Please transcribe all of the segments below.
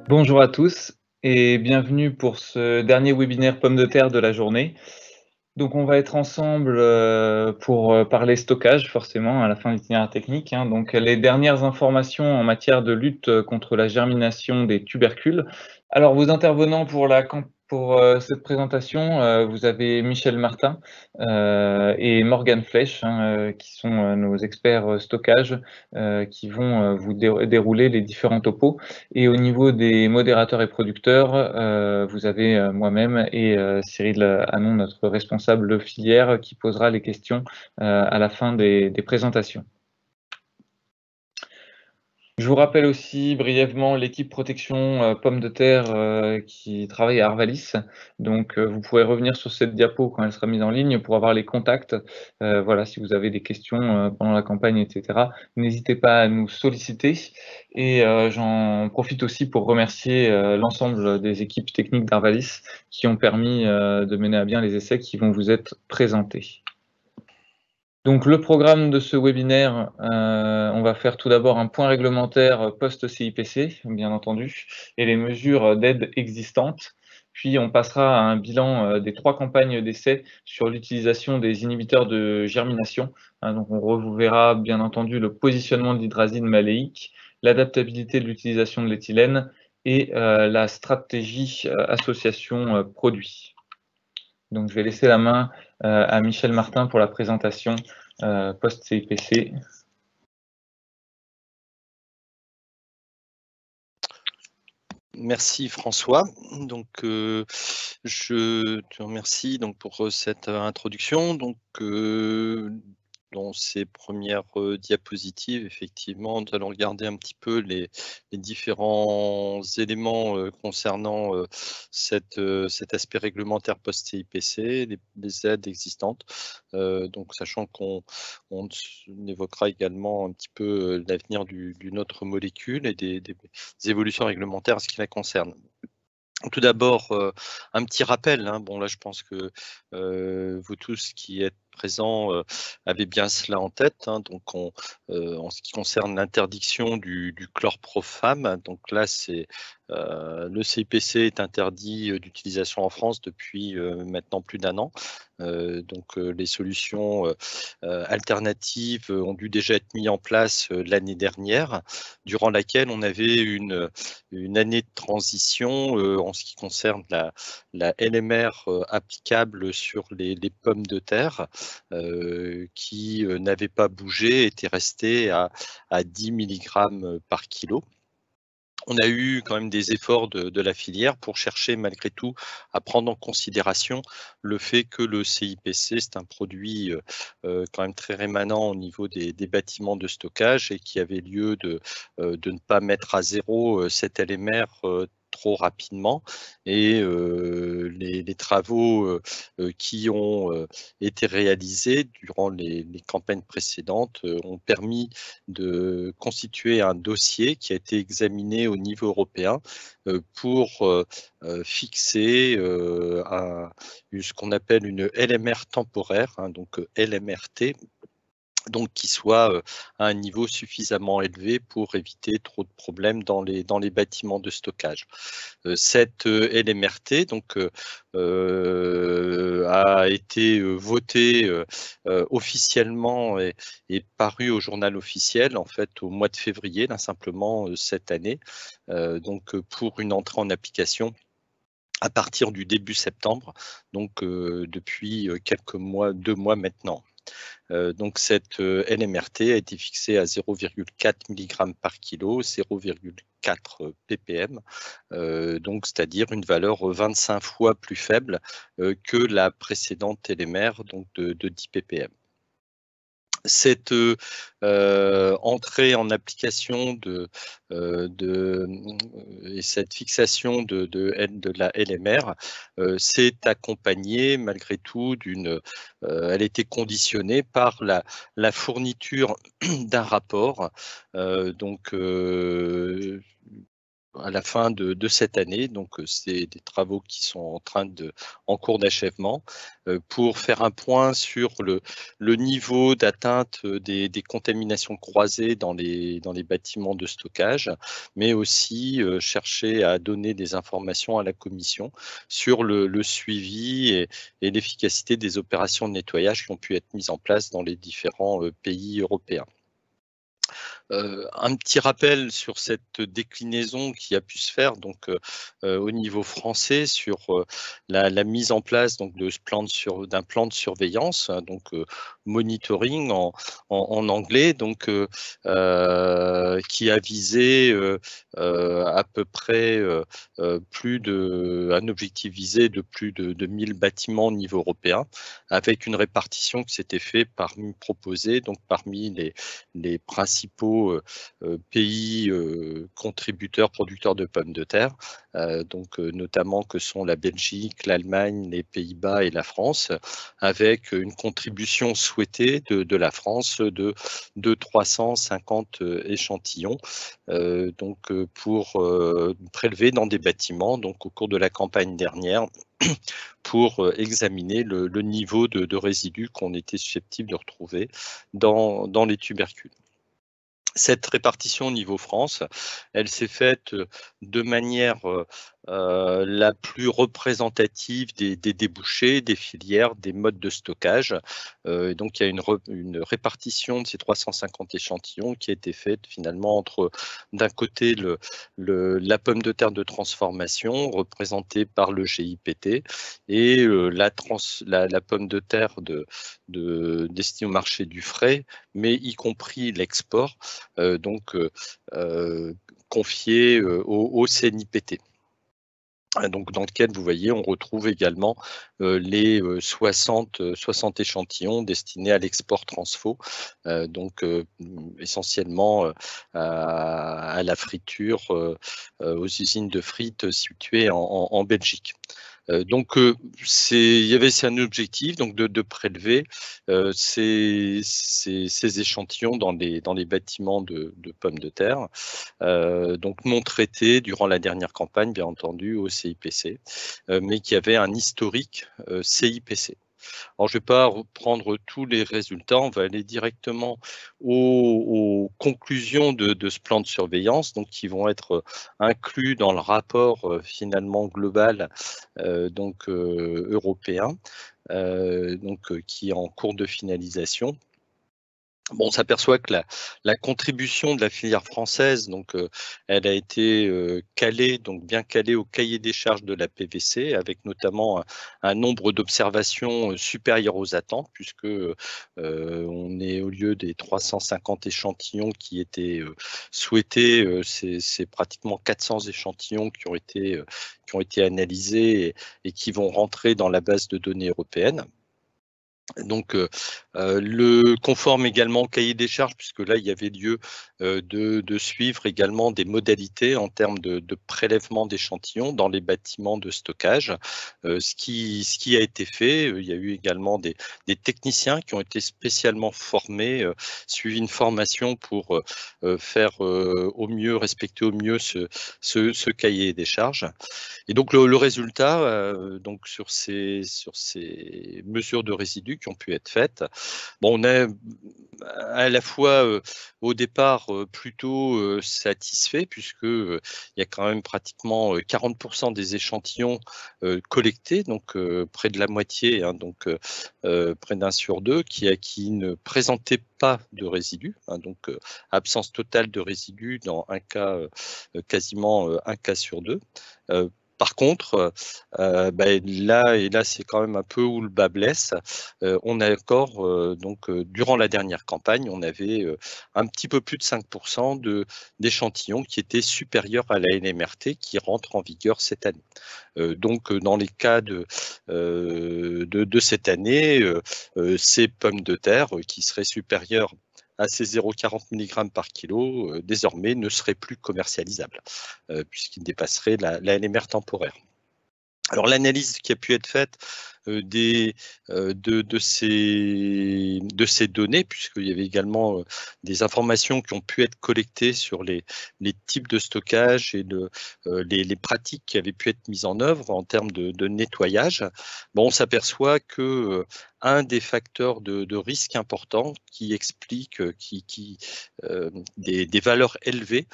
Bonjour à tous et bienvenue pour ce dernier webinaire pommes de terre de la journée. Donc on va être ensemble pour parler stockage forcément à la fin de l'itinéraire technique, hein. Donc les dernières informations en matière de lutte contre la germination des tubercules. Alors vos intervenants pour cette présentation, vous avez Michel Martin et Morgane Flèche, hein, qui sont nos experts stockage, qui vont vous dérouler les différents topos. Et au niveau des modérateurs et producteurs, vous avez moi-même et Cyril Hanon, notre responsable filière, qui posera les questions à la fin des présentations. Je vous rappelle aussi brièvement l'équipe protection pommes de terre qui travaille à Arvalis. Donc vous pourrez revenir sur cette diapo quand elle sera mise en ligne pour avoir les contacts. Voilà, si vous avez des questions pendant la campagne, etc., n'hésitez pas à nous solliciter. Et j'en profite aussi pour remercier l'ensemble des équipes techniques d'Arvalis qui ont permis de mener à bien les essais qui vont vous être présentés. Donc le programme de ce webinaire, on va faire tout d'abord un point réglementaire post-CIPC, bien entendu, et les mesures d'aide existantes. Puis on passera à un bilan des 3 campagnes d'essai sur l'utilisation des inhibiteurs de germination. Donc on reverra bien entendu le positionnement de l'hydrazine maléique, l'adaptabilité de l'utilisation de l'éthylène et la stratégie association produit. Donc je vais laisser la main à Michel Martin pour la présentation post-CIPC. Merci François. Donc, je te remercie donc pour cette introduction. Donc, dans ces premières diapositives, effectivement, nous allons regarder un petit peu les différents éléments concernant cet aspect réglementaire post-CIPC, les aides existantes. Donc, sachant qu'on évoquera également un petit peu l'avenir d'une autre molécule et des évolutions réglementaires en ce qui la concerne. Tout d'abord, un petit rappel, hein. Bon là, je pense que vous tous qui êtes présents avez bien cela en tête, hein. Donc en ce qui concerne l'interdiction du chlorpropham, donc là c'est le CIPC est interdit d'utilisation en France depuis maintenant plus d'1 an. Donc les solutions alternatives ont dû déjà être mises en place l'année dernière, durant laquelle on avait une année de transition en ce qui concerne la LMR applicable sur les pommes de terre qui n'avaient pas bougé, étaient restées à 10 mg par kilo. On a eu quand même des efforts de la filière pour chercher malgré tout à prendre en considération le fait que le CIPC, c'est un produit quand même très rémanent au niveau des bâtiments de stockage et qui avait lieu de ne pas mettre à zéro cette LMR trop rapidement, et les travaux qui ont été réalisés durant les campagnes précédentes ont permis de constituer un dossier qui a été examiné au niveau européen pour fixer ce qu'on appelle une LMR temporaire, hein, donc LMRT, donc qui soit à un niveau suffisamment élevé pour éviter trop de problèmes dans les bâtiments de stockage. Cette LMRT donc a été votée officiellement et parue au journal officiel en fait au mois de février, là simplement cette année, donc pour une entrée en application à partir du début septembre, donc depuis quelques mois, 2 mois maintenant. Donc cette LMRT a été fixée à 0,4 mg par kilo, 0,4 ppm, donc c'est-à-dire une valeur 25 fois plus faible que la précédente LMR, donc de 10 ppm. Cette entrée en application et cette fixation de la LMR s'est accompagnée malgré tout elle a été conditionnée par la fourniture d'un rapport donc à la fin de cette année. Donc, c'est des travaux qui sont en cours d'achèvement pour faire un point sur le niveau d'atteinte des contaminations croisées dans les bâtiments de stockage, mais aussi chercher à donner des informations à la Commission sur le suivi et l'efficacité des opérations de nettoyage qui ont pu être mises en place dans les différents pays européens. Un petit rappel sur cette déclinaison qui a pu se faire donc au niveau français sur la mise en place donc d'un plan de surveillance, donc monitoring en anglais, donc qui a visé à peu près un objectif visé de plus de 1000 bâtiments au niveau européen, avec une répartition qui s'était proposée donc parmi les principaux pays contributeurs, producteurs de pommes de terre, donc notamment que sont la Belgique, l'Allemagne, les Pays-Bas et la France, avec une contribution souhaitée de la France de 350 échantillons, donc pour prélever dans des bâtiments, donc au cours de la campagne dernière, pour examiner le niveau de résidus qu'on était susceptible de retrouver dans les tubercules. Cette répartition au niveau France, elle s'est faite de manière la plus représentative des débouchés, des filières, des modes de stockage. Donc, il y a une répartition de ces 350 échantillons qui a été faite finalement entre, d'un côté, la pomme de terre de transformation représentée par le GIPT et la pomme de terre destinée au marché du frais, mais y compris l'export, donc confié au CNIPT. Donc, dans lequel vous voyez, on retrouve également les 60 échantillons destinés à l'export transfo, donc essentiellement à la friture, aux usines de frites situées en Belgique. Donc, il y avait un objectif donc de prélever ces échantillons dans les bâtiments de pommes de terre, donc non traités durant la dernière campagne, bien entendu, au CIPC, mais qui avaient un historique CIPC. Alors, je ne vais pas reprendre tous les résultats, on va aller directement aux conclusions de ce plan de surveillance, donc qui vont être inclus dans le rapport finalement global européen, qui est en cours de finalisation. Bon, on s'aperçoit que la contribution de la filière française, donc elle a été calée, donc bien calée au cahier des charges de la PVC, avec notamment un nombre d'observations supérieur aux attentes, puisque on est au lieu des 350 échantillons qui étaient souhaités, c'est pratiquement 400 échantillons qui ont été analysés et qui vont rentrer dans la base de données européenne. Donc, le conforme également au cahier des charges, puisque là, il y avait lieu de suivre également des modalités en termes de prélèvement d'échantillons dans les bâtiments de stockage. Ce qui a été fait, il y a eu également des techniciens qui ont été spécialement formés, suivi une formation pour faire respecter au mieux ce cahier des charges. Et donc, le résultat, donc sur ces mesures de résidus qui ont pu être faites, bon, on est à la fois au départ plutôt satisfait, puisque il y a quand même pratiquement 40% des échantillons collectés, donc près de la moitié, hein, donc près d'1 sur 2, qui ne présentaient pas de résidus, hein, donc absence totale de résidus dans un cas, quasiment un cas sur 2. Par contre, là c'est quand même un peu où le bas blesse. On a encore, durant la dernière campagne, on avait un petit peu plus de 5% d'échantillons qui étaient supérieurs à la NMRT qui rentre en vigueur cette année. Donc, dans les cas de cette année, ces pommes de terre qui seraient supérieures à ces 0,40 mg par kilo, désormais ne seraient plus commercialisables, puisqu'ils dépasseraient la NMR temporaire. Alors, l'analyse qui a pu être faite de ces données, puisqu'il y avait également des informations qui ont pu être collectées sur les types de stockage et les pratiques qui avaient pu être mises en œuvre en termes de nettoyage. Bon, on s'aperçoit que un des facteurs de risque importants qui explique des valeurs élevées,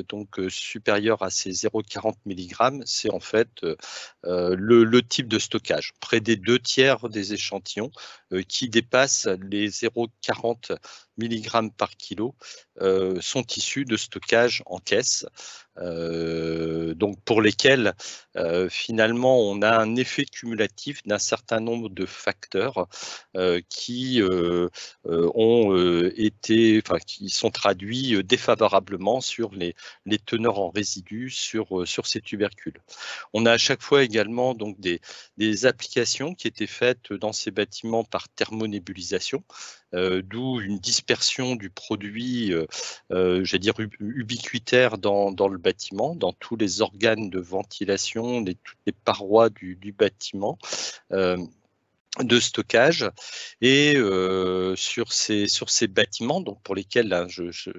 donc supérieures à ces 0,40 mg, c'est en fait le type de stockage. Près des 2/3 des échantillons qui dépassent les 0,40 mg par kilo sont issus de stockage en caisse, donc pour lesquels finalement on a un effet cumulatif d'un certain nombre de facteurs qui qui sont traduits défavorablement sur les teneurs en résidus sur ces tubercules. On a à chaque fois également donc des applications qui étaient faites dans ces bâtiments par thermonébulisation, d'où une dispersion du produit, j'allais dire ubiquitaire dans le bâtiment, dans tous les organes de ventilation, toutes les parois du bâtiment. De stockage et sur ces bâtiments, donc pour lesquels là, je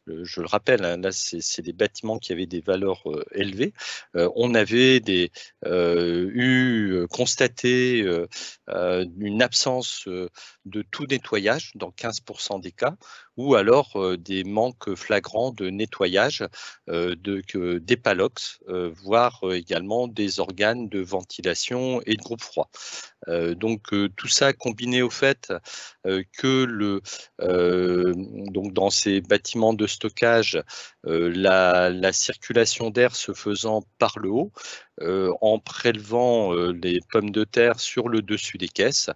le rappelle, hein, là c'est des bâtiments qui avaient des valeurs élevées. On avait constaté une absence de tout nettoyage dans 15% des cas, ou alors des manques flagrants de nettoyage des palox, voire également des organes de ventilation et de groupe froid. Donc tout ça combiné au fait que donc dans ces bâtiments de stockage, la circulation d'air se faisant par le haut, en prélevant les pommes de terre sur le dessus des caisses,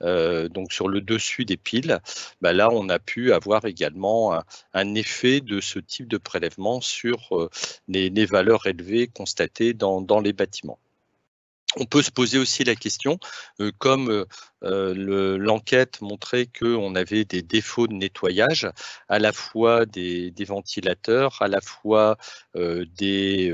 donc sur le dessus des piles, là on a pu avoir également un effet de ce type de prélèvement sur les valeurs élevées constatées dans les bâtiments. On peut se poser aussi la question, comme l'enquête montrait qu'on avait des défauts de nettoyage, à la fois des ventilateurs, à la fois des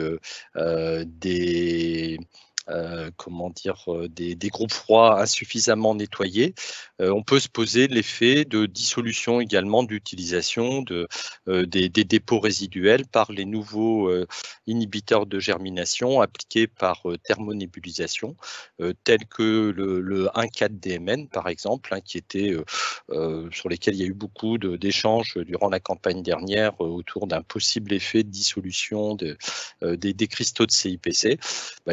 groupes froids insuffisamment nettoyés. On peut se poser l'effet de dissolution également d'utilisation des dépôts résiduels par les nouveaux inhibiteurs de germination appliqués par thermonébulisation, tels que le 1,4-DMN par exemple, hein, sur lesquels il y a eu beaucoup d'échanges durant la campagne dernière autour d'un possible effet de dissolution des cristaux de CIPC.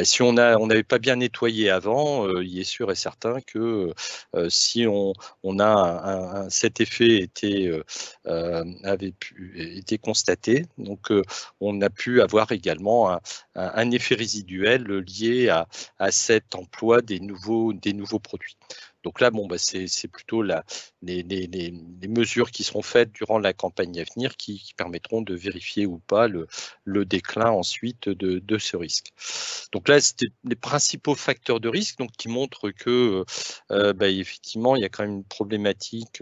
Si on n'avait pas bien nettoyé avant, il est sûr et certain que si cet effet avait été constaté, donc on a pu avoir également un effet résiduel lié à cet emploi des nouveaux produits. Donc là, c'est plutôt les mesures qui seront faites durant la campagne à venir qui permettront de vérifier ou pas le déclin ensuite de ce risque. Donc là, c'était les principaux facteurs de risque, donc qui montrent que effectivement, il y a quand même une problématique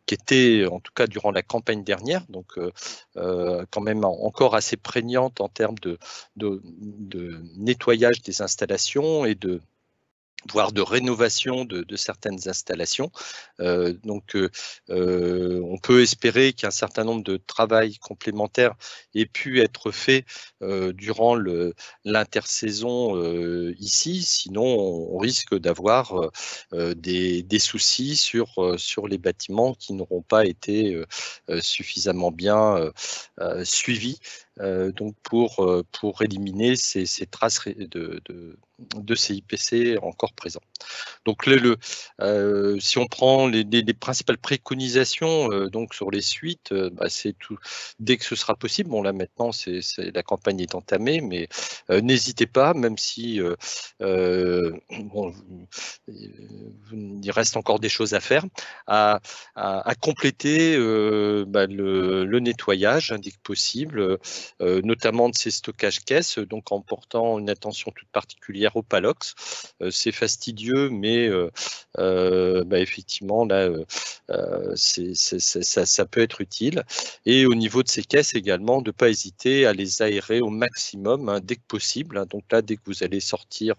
qui était, en tout cas durant la campagne dernière, donc quand même encore assez prégnante en termes de nettoyage des installations et voire de rénovation de certaines installations. Donc, on peut espérer qu'un certain nombre de travaux complémentaires aient pu être faits durant l'intersaison ici, sinon on risque d'avoir des soucis sur les bâtiments qui n'auront pas été suffisamment bien suivis. Donc pour éliminer ces traces de CIPC encore présents. Donc si on prend les principales préconisations donc sur les suites, c'est tout dès que ce sera possible. Bon là maintenant la campagne est entamée, mais n'hésitez pas, même si il reste encore des choses à faire, à compléter le nettoyage dès que possible, notamment de ces stockages caisses, donc en portant une attention toute particulière au Palox. C'est fastidieux, mais effectivement, là, ça peut être utile. Et au niveau de ces caisses également, de ne pas hésiter à les aérer au maximum, hein, dès que possible. Hein. Donc là, dès que vous allez sortir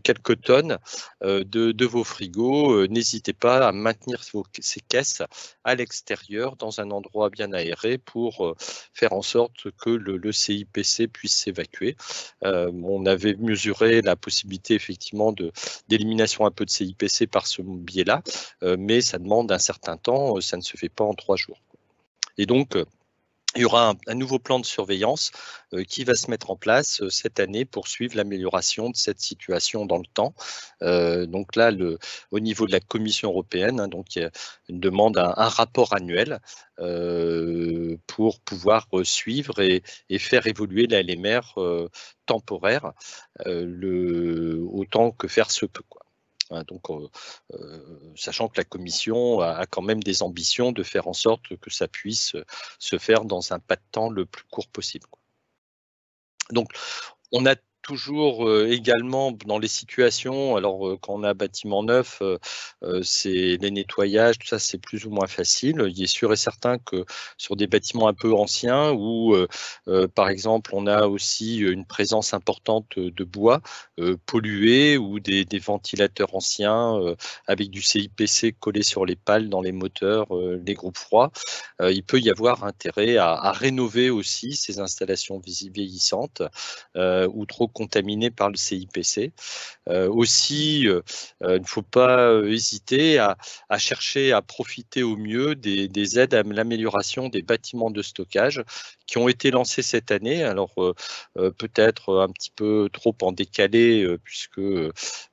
quelques tonnes de vos frigos, n'hésitez pas à maintenir ces caisses à l'extérieur dans un endroit bien aéré pour faire en sorte que le CIPC puisse s'évacuer. On avait mesuré la possibilité effectivement d'élimination un peu de CIPC par ce biais-là, mais ça demande un certain temps, ça ne se fait pas en 3 jours. Et donc, il y aura un nouveau plan de surveillance qui va se mettre en place cette année pour suivre l'amélioration de cette situation dans le temps. Donc là, au niveau de la Commission européenne, hein, donc il y a une demande un rapport annuel pour pouvoir suivre et faire évoluer la LMR temporaire autant que faire se peut, quoi. Donc, sachant que la Commission a quand même des ambitions de faire en sorte que ça puisse se faire dans un pas de temps le plus court possible, quoi. Donc, on a toujours également dans les situations, alors quand on a un bâtiment neuf, c'est les nettoyages, tout ça, c'est plus ou moins facile. Il est sûr et certain que sur des bâtiments un peu anciens où, par exemple, on a aussi une présence importante de bois pollué ou des ventilateurs anciens avec du CIPC collé sur les pales dans les moteurs, les groupes froids, il peut y avoir intérêt à rénover aussi ces installations vieillissantes ou trop contaminées par le CIPC. Aussi, il ne faut pas hésiter à chercher à profiter au mieux des aides à l'amélioration des bâtiments de stockage qui ont été lancés cette année. Alors, peut-être un petit peu trop en décalé, puisque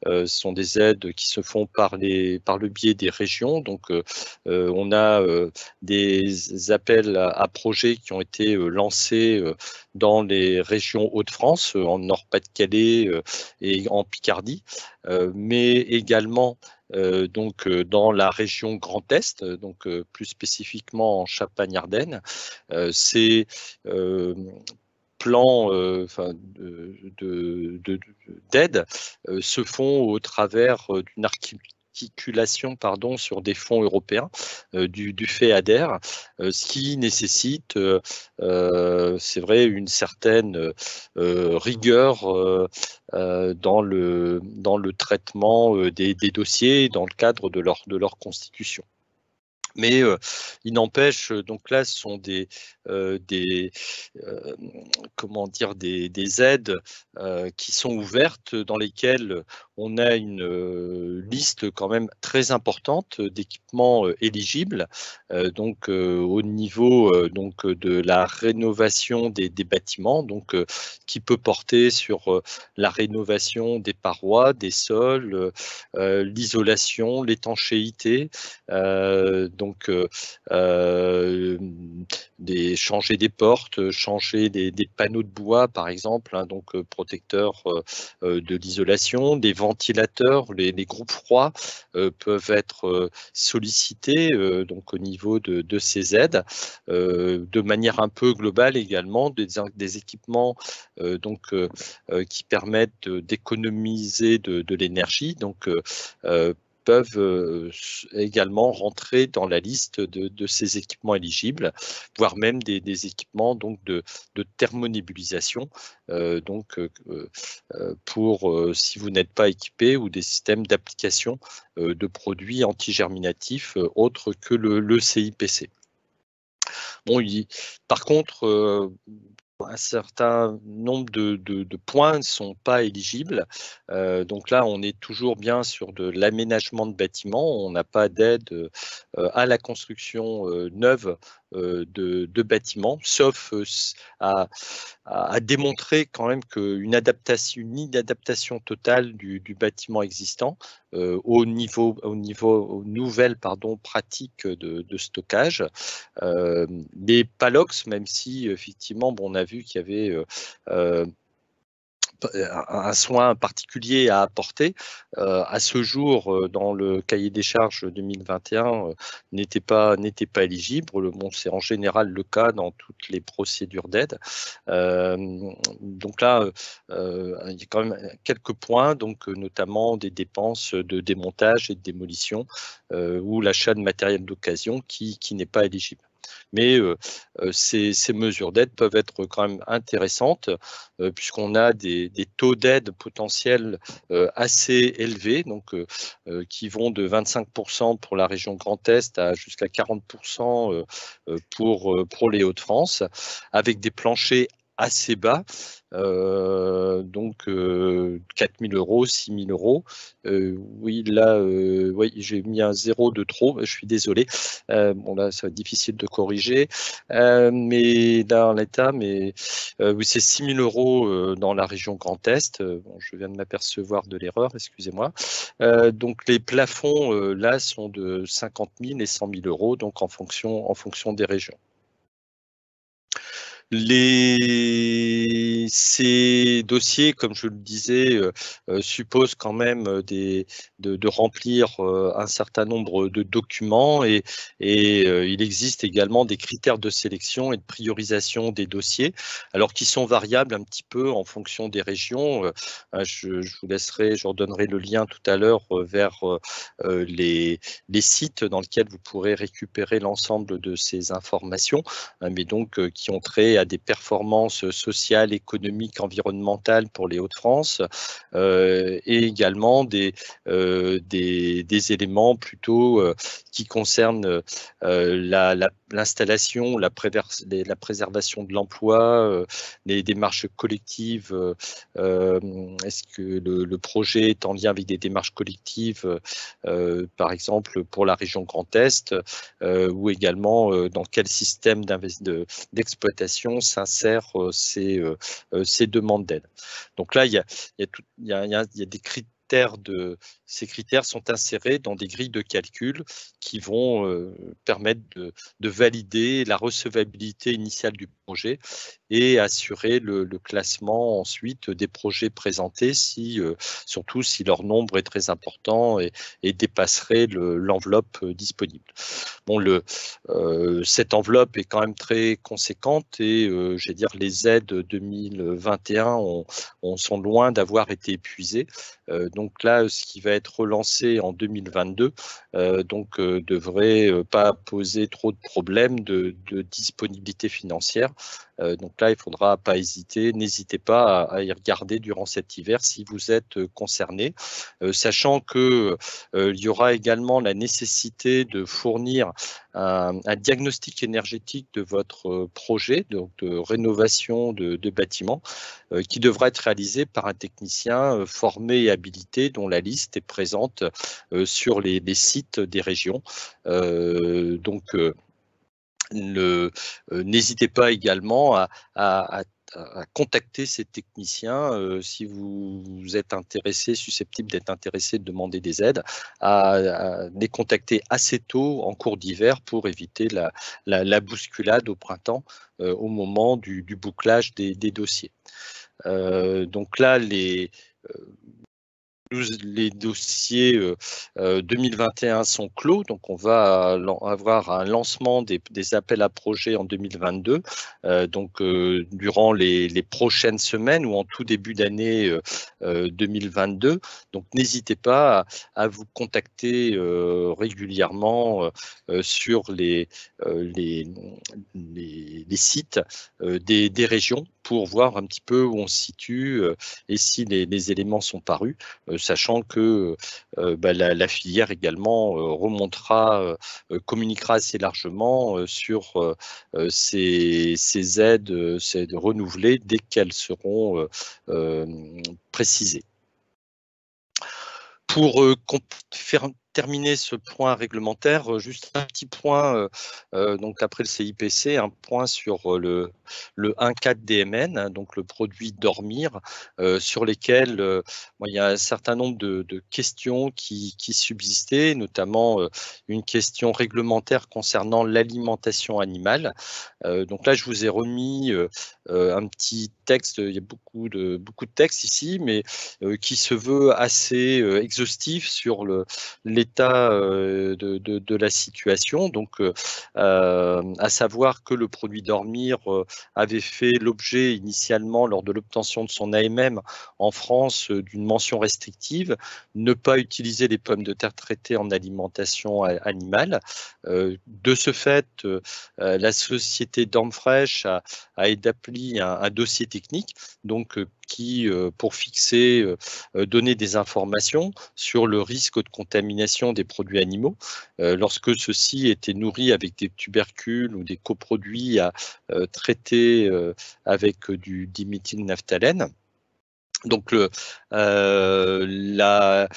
ce sont des aides qui se font par le biais des régions. Donc, on a des appels à projets qui ont été lancés dans les régions Hauts-de-France, en Nord-Pas-de-Calais et en Picardie, mais également dans la région Grand Est, donc plus spécifiquement en Champagne-Ardenne. Ces plans d'aide se font au travers d'une articulation sur des fonds européens du FEADER, ce qui nécessite, c'est vrai, une certaine rigueur dans le traitement des dossiers dans le cadre de leur constitution. Mais il n'empêche, donc là, ce sont des aides qui sont ouvertes, dans lesquelles on a une liste quand même très importante d'équipements éligibles. Donc au niveau de la rénovation des bâtiments, donc qui peut porter sur la rénovation des parois, des sols, l'isolation, l'étanchéité. Donc, changer des portes, changer des panneaux de bois, par exemple, hein, donc protecteurs de l'isolation, des ventilateurs, les groupes froids peuvent être sollicités donc au niveau de ces aides, de manière un peu globale également, des équipements qui permettent d'économiser de l'énergie. Donc, peuvent également rentrer dans la liste de ces équipements éligibles, voire même des équipements donc de thermonébulisation, pour si vous n'êtes pas équipé, ou des systèmes d'application de produits antigerminatifs autres que le CIPC. Bon, par contre, un certain nombre de points ne sont pas éligibles. Donc là, on est toujours bien sur de l'aménagement de bâtiments. On n'a pas d'aide à la construction neuve de bâtiments, sauf à démontrer quand même une inadaptation totale du bâtiment existant aux nouvelles pratiques de stockage. Les Palox, même si effectivement, on a vu qu'il y avait un soin particulier à apporter. À ce jour, dans le cahier des charges 2021, n'était pas éligible. Bon, c'est en général le cas dans toutes les procédures d'aide. Donc là, il y a quand même quelques points, donc notamment des dépenses de démontage et de démolition ou l'achat de matériel d'occasion qui n'est pas éligible. Mais ces mesures d'aide peuvent être quand même intéressantes puisqu'on a des taux d'aide potentiels assez élevés, donc qui vont de 25% pour la région Grand Est à jusqu'à 40% pour les Hauts-de-France, avec des planchers assez bas, donc 4 000 €, 6 000 €. Oui, là, oui, j'ai mis un 0 de trop, je suis désolé. Bon, là, ça va être difficile de corriger, mais dans l'état, mais oui, c'est 6 000 € dans la région Grand Est. Bon, je viens de m'apercevoir de l'erreur, excusez-moi. Donc, les plafonds, là, sont de 50 000 et 100 000 €, donc en fonction des régions. Ces dossiers, comme je le disais, supposent quand même de remplir un certain nombre de documents et il existe également des critères de sélection et de priorisation des dossiers, alors qui sont variables un petit peu en fonction des régions. Je vous laisserai, je redonnerai le lien tout à l'heure vers les sites dans lesquels vous pourrez récupérer l'ensemble de ces informations, mais donc qui ont trait à des performances sociales, économiques, environnementales pour les Hauts-de-France, et également des éléments plutôt qui concernent l'installation, la préservation de l'emploi, les démarches collectives. Est-ce que le projet est en lien avec des démarches collectives, par exemple pour la région Grand Est, ou également dans quel système d'exploitation s'insèrent ces demandes d'aide. Donc là, il y a des critères ces critères sont insérés dans des grilles de calcul qui vont permettre de valider la recevabilité initiale du projet et assurer le classement ensuite des projets présentés, surtout si leur nombre est très important et dépasserait l'enveloppe disponible. Bon, cette enveloppe est quand même très conséquente et je vais dire les aides 2021 sont loin d'avoir été épuisées. Donc là, ce qui va être relancé en 2022 devrait pas poser trop de problèmes de disponibilité financière. Donc là, il faudra pas hésiter, n'hésitez pas à y regarder durant cet hiver si vous êtes concerné, sachant que il y aura également la nécessité de fournir un diagnostic énergétique de votre projet, donc de rénovation de bâtiments, qui devra être réalisé par un technicien formé et habilité dont la liste est présente sur les sites des régions. N'hésitez pas également à contacter ces techniciens si vous êtes intéressé, susceptible d'être intéressé de demander des aides, à les contacter assez tôt en cours d'hiver pour éviter la bousculade au printemps au moment du bouclage des dossiers. Donc là, les dossiers 2021 sont clos, donc on va avoir un lancement des appels à projets en 2022, durant les prochaines semaines ou en tout début d'année 2022. Donc n'hésitez pas à vous contacter régulièrement sur les sites des régions pour voir un petit peu où on se situe et si les éléments sont parus, sachant que la filière également communiquera assez largement sur ces aides renouvelées dès qu'elles seront précisées. Pour terminer ce point réglementaire, juste un petit point, donc après le CIPC, un point sur le 1.4 DMN, donc le produit dormir, sur lesquels il y a un certain nombre de questions qui subsistaient, notamment une question réglementaire concernant l'alimentation animale. Donc là, je vous ai remis un petit texte, il y a beaucoup de textes ici, mais qui se veut assez exhaustif sur l'état de la situation. Donc, à savoir que le produit dormir avait fait l'objet initialement, lors de l'obtention de son AMM en France, d'une mention restrictive, ne pas utiliser les pommes de terre traitées en alimentation animale. De ce fait, la société Dormfresh a établi un dossier technique, donc qui, pour fixer, donner des informations sur le risque de contamination des produits animaux lorsque ceux-ci étaient nourris avec des tubercules ou des coproduits traités avec du diméthylnaphthalène. Donc, la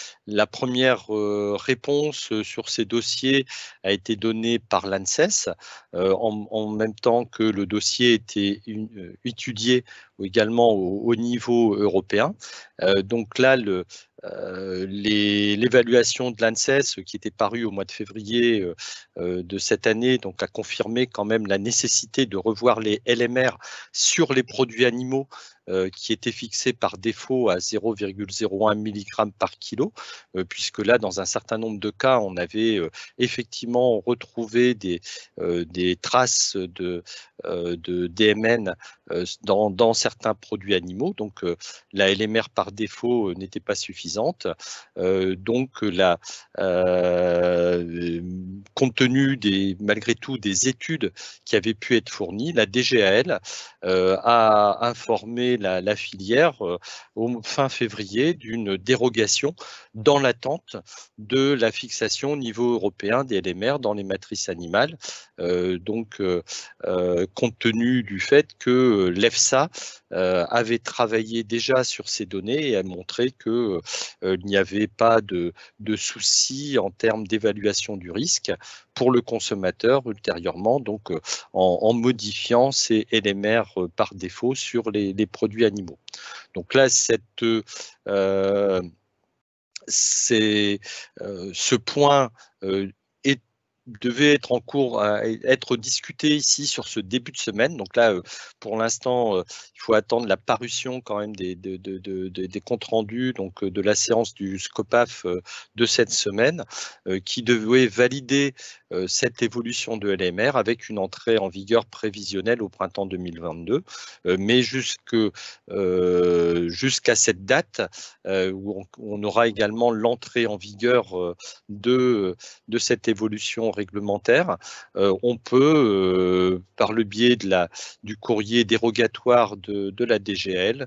première réponse sur ces dossiers a été donnée par l'ANSES, en même temps que le dossier était étudié également au niveau européen. Donc là, l'évaluation de l'ANSES qui était parue au mois de février de cette année, donc a confirmé quand même la nécessité de revoir les LMR sur les produits animaux qui étaient fixés par défaut à 0,01 mg par kilo, puisque là, dans un certain nombre de cas, on avait effectivement retrouvé des traces de DMN dans certains produits animaux. Donc, la LMR par défaut n'était pas suffisante. Donc, compte tenu malgré tout des études qui avaient pu être fournies, la DGAL a informé la filière au fin février d'une dérogation dans l'attente de la fixation au niveau européen des LMR dans les matrices animales. Donc, compte tenu du fait que l'EFSA avait travaillé déjà sur ces données et a montré qu'il n'y avait pas de souci en termes d'évaluation du risque pour le consommateur ultérieurement, donc en modifiant ces LMR par défaut sur les produits animaux. Donc là, ce point devait être en cours, être discuté ici sur ce début de semaine. Donc là, pour l'instant, il faut attendre la parution quand même des comptes rendus, donc de la séance du SCOPAF de cette semaine, qui devait valider cette évolution de LMR avec une entrée en vigueur prévisionnelle au printemps 2022. Mais jusqu'à cette date, où on aura également l'entrée en vigueur de cette évolution réglementaire, on peut, par le biais du courrier dérogatoire de la DGL,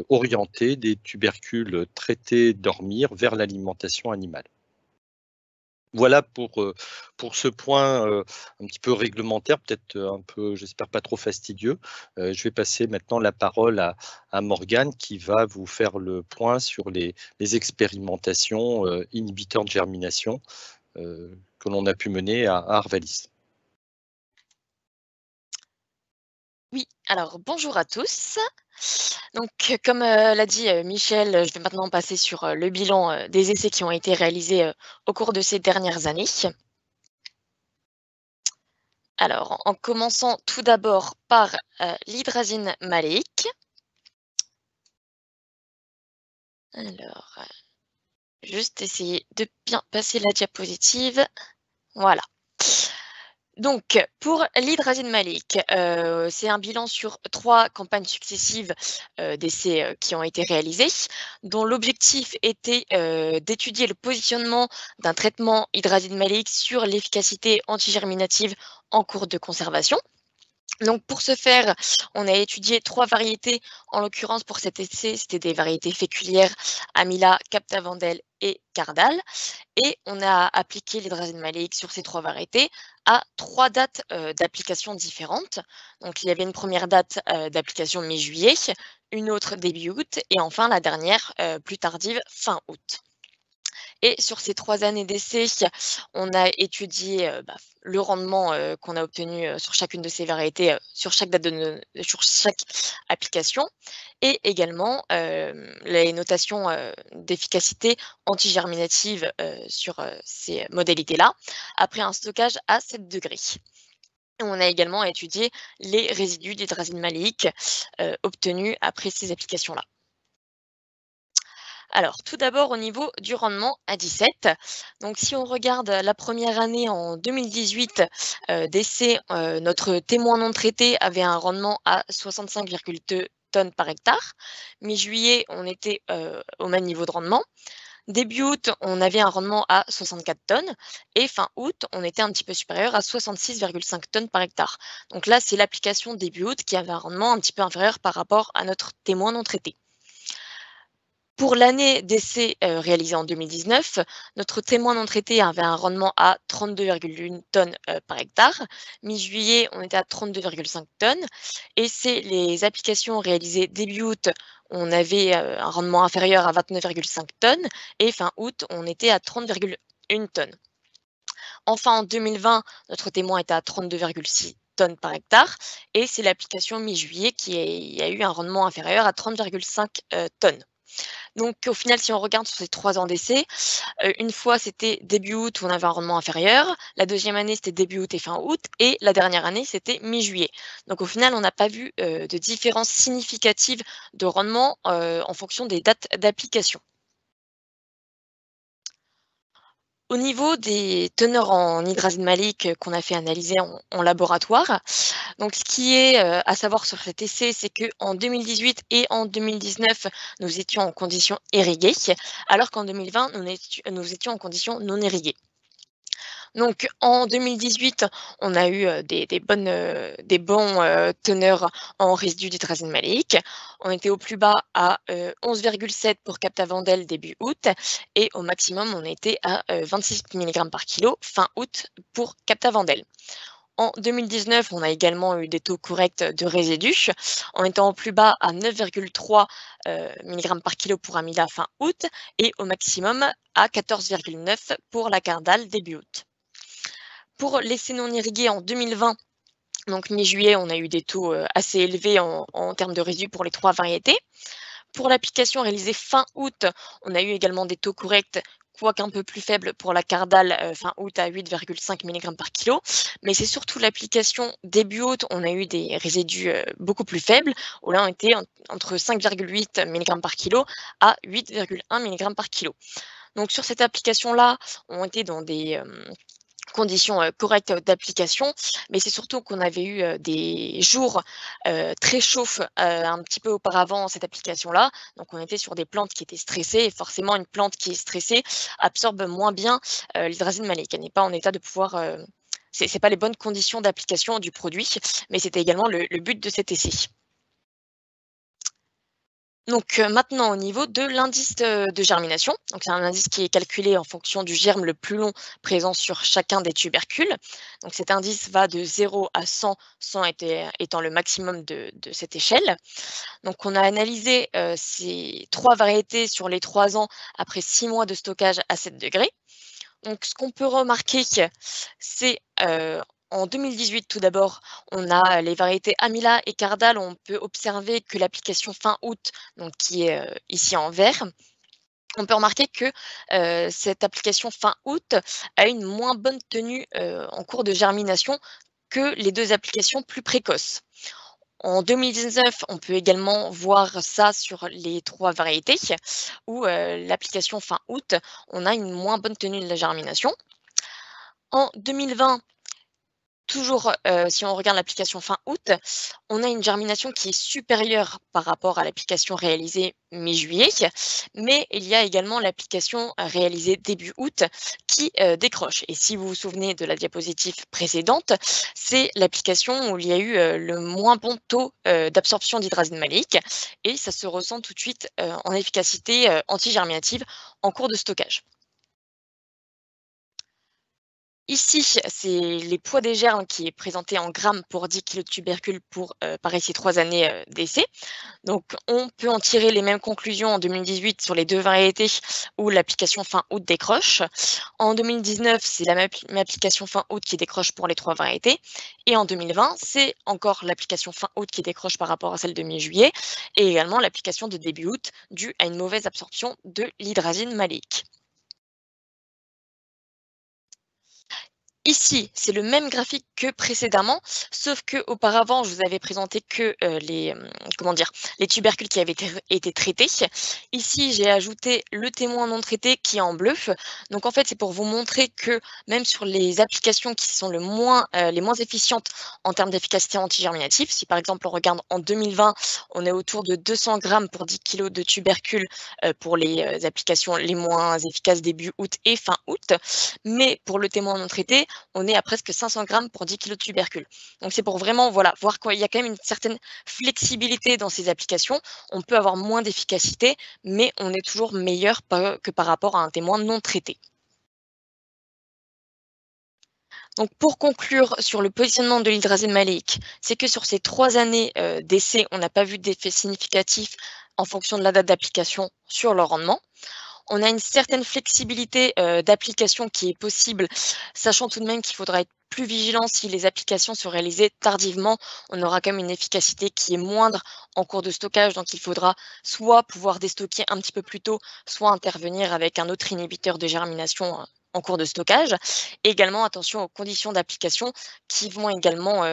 orienter des tubercules traités dormir vers l'alimentation animale. Voilà pour ce point un petit peu réglementaire, peut-être un peu, j'espère pas trop fastidieux. Je vais passer maintenant la parole à Morgane qui va vous faire le point sur les expérimentations inhibiteurs de germination que l'on a pu mener à Arvalis. Oui, alors bonjour à tous. Donc, comme l'a dit Michel, je vais maintenant passer sur le bilan des essais qui ont été réalisés au cours de ces dernières années. Alors, en commençant tout d'abord par l'hydrazine maléique. Alors, juste essayer de bien passer la diapositive. Voilà. Donc, pour l'hydrazine maléique, c'est un bilan sur 3 campagnes successives d'essais qui ont été réalisées, dont l'objectif était d'étudier le positionnement d'un traitement hydrazine maléique sur l'efficacité antigerminative en cours de conservation. Donc, pour ce faire, on a étudié 3 variétés. En l'occurrence, pour cet essai, c'était des variétés féculières, Amila, Captavandel et Cardal. Et on a appliqué l'hydrazine maléique sur ces 3 variétés à 3 dates d'application différentes. Donc, il y avait une première date d'application mi-juillet, une autre début août, et enfin la dernière plus tardive, fin août. Et sur ces 3 années d'essai, on a étudié le rendement qu'on a obtenu sur chacune de ces variétés, sur chaque sur chaque application, et également les notations d'efficacité antigerminative sur ces modalités-là, après un stockage à 7 degrés. On a également étudié les résidus d'hydrazine maléique obtenus après ces applications-là. Alors, tout d'abord au niveau du rendement à 17. Donc, si on regarde la première année en 2018 d'essai, notre témoin non traité avait un rendement à 65,2 tonnes par hectare. Mi-juillet, on était au même niveau de rendement. Début août, on avait un rendement à 64 tonnes et fin août, on était un petit peu supérieur à 66,5 tonnes par hectare. Donc là, c'est l'application début août qui avait un rendement un petit peu inférieur par rapport à notre témoin non traité. Pour l'année d'essai réalisée en 2019, notre témoin non traité avait un rendement à 32,1 tonnes par hectare. Mi-juillet, on était à 32,5 tonnes. Et c'est les applications réalisées début août, on avait un rendement inférieur à 29,5 tonnes. Et fin août, on était à 30,1 tonnes. Enfin, en 2020, notre témoin était à 32,6 tonnes par hectare. Et c'est l'application mi-juillet qui a eu un rendement inférieur à 30,5 tonnes. Donc au final, si on regarde sur ces 3 ans d'essai, une fois c'était début août où on avait un rendement inférieur, la deuxième année c'était début août et fin août, et la dernière année c'était mi-juillet. Donc au final, on n'a pas vu de différence significative de rendement en fonction des dates d'application. Au niveau des teneurs en hydrazine maléique qu'on a fait analyser en laboratoire, donc ce qui est à savoir sur cet essai, c'est qu'en 2018 et en 2019, nous étions en conditions irriguées, alors qu'en 2020, nous étions en conditions non irriguées. Donc en 2018, on a eu des bons teneurs en résidus d'hydrazine maléique. On était au plus bas à 11,7 pour Captavandel début août et au maximum, on était à 26 mg par kilo fin août pour Captavandel. En 2019, on a également eu des taux corrects de résidus, en étant au plus bas à 9,3 mg par kilo pour Amila fin août et au maximum à 14,9 pour la Cardal début août. Pour l'essai non irrigué en 2020, donc mi-juillet, on a eu des taux assez élevés en termes de résidus pour les 3 variétés. Pour l'application réalisée fin août, on a eu également des taux corrects, quoique un peu plus faibles pour la Cardal fin août à 8,5 mg par kilo. Mais c'est surtout l'application début août, on a eu des résidus beaucoup plus faibles, où là on était entre 5,8 mg par kilo à 8,1 mg par kilo. Donc sur cette application-là, on était dans des conditions correctes d'application, mais c'est surtout qu'on avait eu des jours très chauds un petit peu auparavant cette application-là. Donc on était sur des plantes qui étaient stressées et forcément une plante qui est stressée absorbe moins bien l'hydrazine maléique. Elle n'est pas en état de pouvoir c'est pas les bonnes conditions d'application du produit, mais c'était également le but de cet essai. Donc maintenant au niveau de l'indice de germination, donc c'est un indice qui est calculé en fonction du germe le plus long présent sur chacun des tubercules. Donc cet indice va de 0 à 100, 100 étant le maximum de cette échelle. Donc on a analysé ces 3 variétés sur les 3 ans après 6 mois de stockage à 7 degrés. Donc ce qu'on peut remarquer, c'est en 2018, tout d'abord, on a les variétés Amila et Cardal. On peut observer que l'application fin août, donc qui est ici en vert, on peut remarquer que cette application fin août a une moins bonne tenue en cours de germination que les 2 applications plus précoces. En 2019, on peut également voir ça sur les 3 variétés, où l'application fin août, on a une moins bonne tenue de la germination. En 2020, toujours, si on regarde l'application fin août, on a une germination qui est supérieure par rapport à l'application réalisée mi-juillet, mais il y a également l'application réalisée début août qui décroche. Et si vous vous souvenez de la diapositive précédente, c'est l'application où il y a eu le moins bon taux d'absorption d'hydrazine maléique, et ça se ressent tout de suite en efficacité antigerminative en cours de stockage. Ici, c'est les poids des germes qui est présenté en grammes pour 10 kg de tubercules pour, pareil, ces 3 années d'essai. Donc, on peut en tirer les mêmes conclusions en 2018 sur les 2 variétés où l'application fin août décroche. En 2019, c'est la même application fin août qui décroche pour les 3 variétés. Et en 2020, c'est encore l'application fin août qui décroche par rapport à celle de mi-juillet et également l'application de début août due à une mauvaise absorption de l'hydrazine maléique. Ici, c'est le même graphique que précédemment, sauf qu'auparavant, je vous avais présenté que les tubercules qui avaient été traités. Ici, j'ai ajouté le témoin non traité qui est en bleu. Donc, en fait, c'est pour vous montrer que même sur les applications qui sont les moins efficientes en termes d'efficacité antigerminative, si par exemple on regarde en 2020, on est autour de 200 grammes pour 10 kg de tubercules pour les applications les moins efficaces début août et fin août. Mais pour le témoin non traité, on est à presque 500 grammes pour 10 kg de tubercules. Donc c'est pour vraiment voir qu'il y a quand même une certaine flexibilité dans ces applications. On peut avoir moins d'efficacité, mais on est toujours meilleur que par rapport à un témoin non traité. Donc pour conclure sur le positionnement de l'hydrazine maléique, c'est que sur ces 3 années d'essai, on n'a pas vu d'effet significatif en fonction de la date d'application sur le rendement. On a une certaine flexibilité d'application qui est possible, sachant tout de même qu'il faudra être plus vigilant si les applications sont réalisées tardivement. On aura quand même une efficacité qui est moindre en cours de stockage, donc il faudra soit pouvoir déstocker un petit peu plus tôt, soit intervenir avec un autre inhibiteur de germination en cours de stockage. Et également, attention aux conditions d'application qui vont également,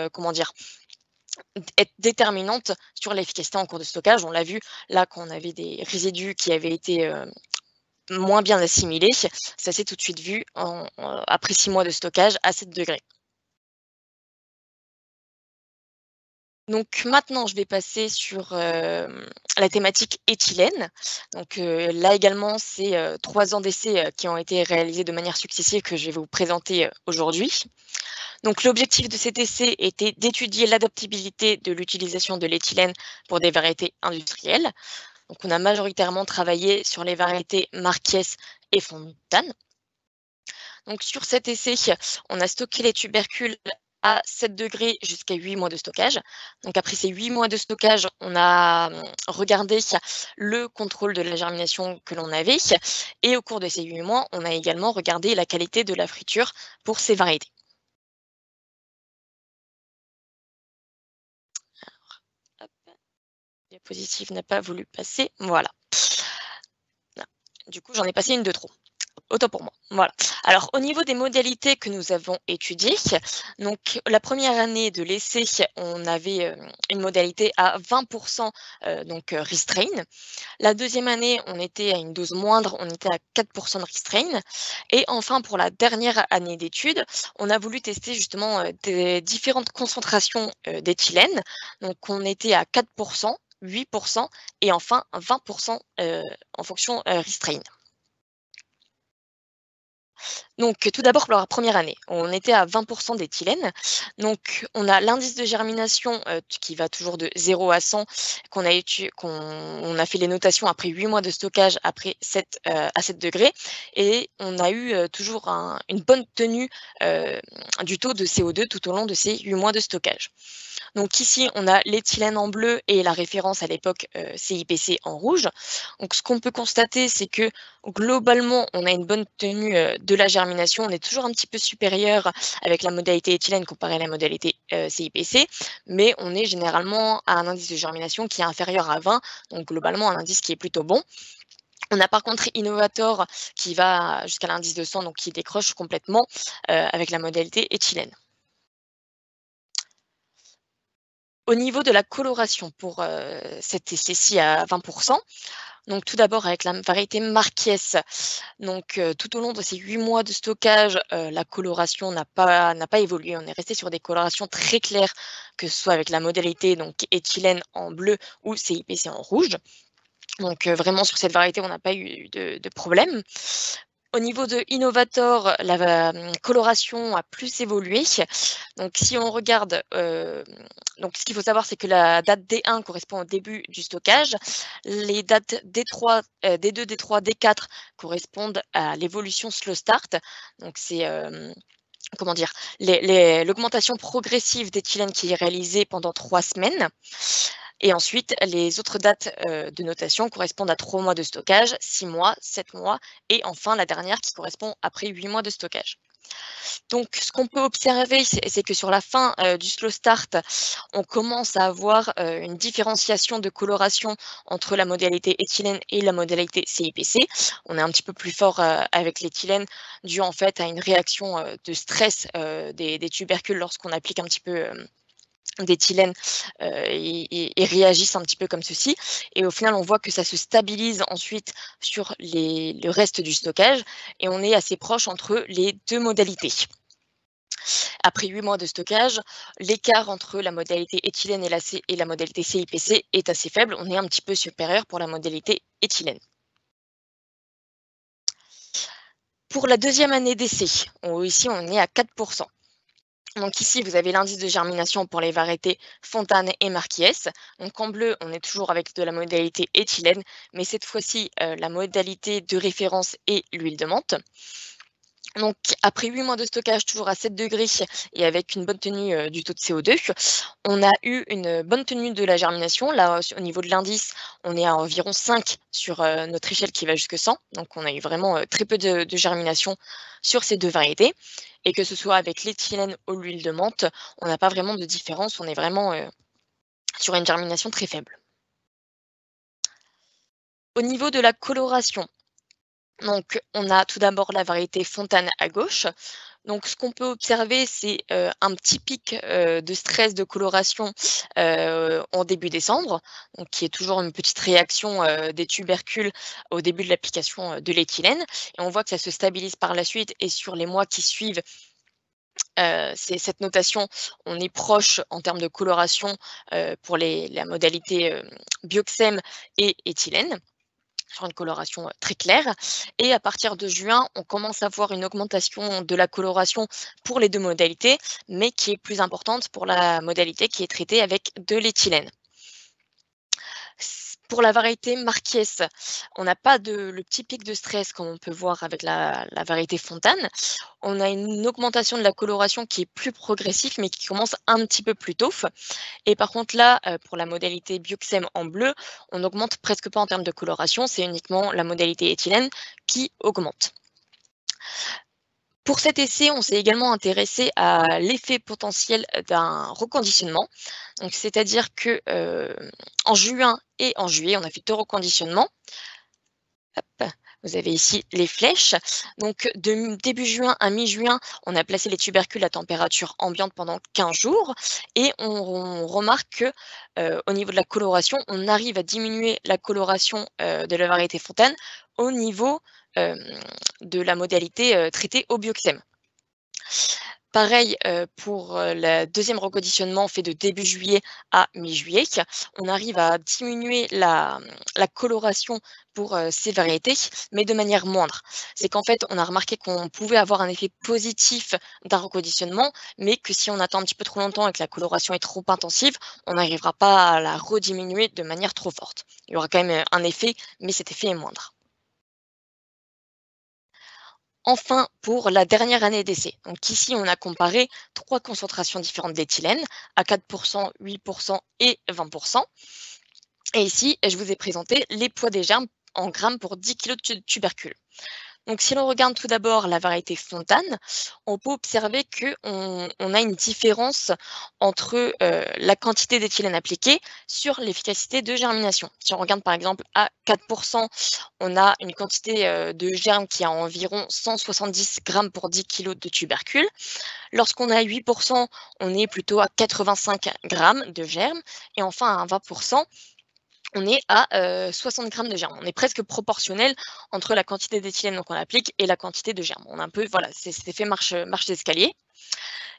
être déterminantes sur l'efficacité en cours de stockage. On l'a vu là quand on avait des résidus qui avaient été moins bien assimilé, ça s'est tout de suite vu après 6 mois de stockage à 7 degrés. Donc maintenant, je vais passer sur la thématique éthylène. Donc là également, c'est 3 ans d'essai qui ont été réalisés de manière successive que je vais vous présenter aujourd'hui. Donc l'objectif de cet essai était d'étudier l'adaptabilité de l'utilisation de l'éthylène pour des variétés industrielles. Donc, on a majoritairement travaillé sur les variétés Marquies et Fontane. Donc, sur cet essai, on a stocké les tubercules à 7 degrés jusqu'à 8 mois de stockage. Donc, après ces 8 mois de stockage, on a regardé le contrôle de la germination que l'on avait. Et au cours de ces 8 mois, on a également regardé la qualité de la friture pour ces variétés. Alors, hop, la diapositive n'a pas voulu passer. Voilà. Du coup, j'en ai passé une de trop. Autant pour moi. Voilà. Alors, au niveau des modalités que nous avons étudiées, donc la première année de l'essai, on avait une modalité à 20% restrain. La deuxième année, on était à une dose moindre, on était à 4% de restrain. Et enfin, pour la dernière année d'études, on a voulu tester justement des différentes concentrations d'éthylène. Donc, on était à 4%, 8% et enfin 20% en fonction restrain. Donc, tout d'abord, pour la première année, on était à 20% d'éthylène. Donc, on a l'indice de germination qui va toujours de 0 à 100, qu'on a fait les notations après 8 mois de stockage, après 7 à 7 degrés. Et on a eu toujours une bonne tenue du taux de CO2 tout au long de ces 8 mois de stockage. Donc ici, on a l'éthylène en bleu et la référence à l'époque CIPC en rouge. Donc ce qu'on peut constater, c'est que globalement, on a une bonne tenue de la germination. On est toujours un petit peu supérieur avec la modalité éthylène comparé à la modalité CIPC, mais on est généralement à un indice de germination qui est inférieur à 20, donc globalement un indice qui est plutôt bon. On a par contre Innovator qui va jusqu'à l'indice de 100, donc qui décroche complètement avec la modalité éthylène. Au niveau de la coloration pour cet essai-ci à 20%, donc tout d'abord avec la variété Marquies, donc tout au long de ces 8 mois de stockage, la coloration n'a pas évolué. On est resté sur des colorations très claires, que ce soit avec la modalité donc éthylène en bleu ou CIPC en rouge. Donc vraiment sur cette variété, on n'a pas eu de problème. Au niveau de Innovator, la coloration a plus évolué. Donc, si on regarde, donc ce qu'il faut savoir, c'est que la date D1 correspond au début du stockage. Les dates D3, D2, D3, D4 correspondent à l'évolution slow start. Donc, c'est comment dire, l'augmentation progressive d'éthylène qui est réalisée pendant 3 semaines. Et ensuite, les autres dates de notation correspondent à 3 mois de stockage, 6 mois, 7 mois et enfin la dernière qui correspond après 8 mois de stockage. Donc ce qu'on peut observer, c'est que sur la fin du slow start, on commence à avoir une différenciation de coloration entre la modalité éthylène et la modalité CIPC. On est un petit peu plus fort avec l'éthylène dû en fait à une réaction de stress des tubercules lorsqu'on applique un petit peu d'éthylène, ils réagissent un petit peu comme ceci et au final, on voit que ça se stabilise ensuite sur le reste du stockage et on est assez proche entre les 2 modalités. Après 8 mois de stockage, l'écart entre la modalité éthylène et la modalité CIPC est assez faible. On est un petit peu supérieur pour la modalité éthylène. Pour la deuxième année d'essai, ici, on est à 4%. Donc ici, vous avez l'indice de germination pour les variétés Fontane et Marquies. Donc en bleu, on est toujours avec de la modalité éthylène, mais cette fois-ci, la modalité de référence est l'huile de menthe. Donc après 8 mois de stockage, toujours à 7 degrés et avec une bonne tenue du taux de CO2, on a eu une bonne tenue de la germination. Là, au niveau de l'indice, on est à environ 5 sur notre échelle qui va jusque 100. Donc on a eu vraiment très peu de germination sur ces deux variétés. Et que ce soit avec l'éthylène ou l'huile de menthe, on n'a pas vraiment de différence. On est vraiment sur une germination très faible. Au niveau de la coloration, donc on a tout d'abord la variété Fontane à gauche. Donc ce qu'on peut observer, c'est un petit pic de stress de coloration en début décembre, donc qui est toujours une petite réaction des tubercules au début de l'application de l'éthylène. Et on voit que ça se stabilise par la suite et sur les mois qui suivent, c'est cette notation, on est proche en termes de coloration pour la modalité bioxème et éthylène, sur une coloration très claire. Et à partir de juin, on commence à voir une augmentation de la coloration pour les deux modalités, mais qui est plus importante pour la modalité qui est traitée avec de l'éthylène. Pour la variété Marquies, on n'a pas le petit pic de stress comme on peut voir avec la variété Fontane. On a une augmentation de la coloration qui est plus progressive, mais qui commence un petit peu plus tôt. Et par contre là, pour la modalité bioxème en bleu, on n'augmente presque pas en termes de coloration, c'est uniquement la modalité éthylène qui augmente. Pour cet essai, on s'est également intéressé à l'effet potentiel d'un reconditionnement. Donc, c'est-à-dire que en juin et en juillet, on a fait 2 reconditionnements. Hop, vous avez ici les flèches. Donc, de début juin à mi-juin, on a placé les tubercules à température ambiante pendant 15 jours et on remarque que au niveau de la coloration, on arrive à diminuer la coloration de la variété Fontane au niveau de la modalité traitée au bioxème. Pareil pour le deuxième reconditionnement fait de début juillet à mi-juillet. On arrive à diminuer la coloration pour ces variétés, mais de manière moindre. C'est qu'en fait, on a remarqué qu'on pouvait avoir un effet positif d'un reconditionnement, mais que si on attend un petit peu trop longtemps et que la coloration est trop intensive, on n'arrivera pas à la rediminuer de manière trop forte. Il y aura quand même un effet, mais cet effet est moindre. Enfin, pour la dernière année d'essai. Donc ici, on a comparé 3 concentrations différentes d'éthylène à 4%, 8% et 20%. Et ici, je vous ai présenté les poids des germes en grammes pour 10 kg de tubercules. Donc si l'on regarde tout d'abord la variété Fontane, on peut observer qu'on a une différence entre la quantité d'éthylène appliquée sur l'efficacité de germination. Si on regarde par exemple à 4%, on a une quantité de germes qui est à environ 170 grammes pour 10 kg de tubercules. Lorsqu'on a 8%, on est plutôt à 85 grammes de germes. Et enfin à 20%, on est à 60 grammes de germes. On est presque proportionnel entre la quantité d'éthylène qu'on applique et la quantité de germes. On a un peu, voilà, c'est cet effet marche d'escalier.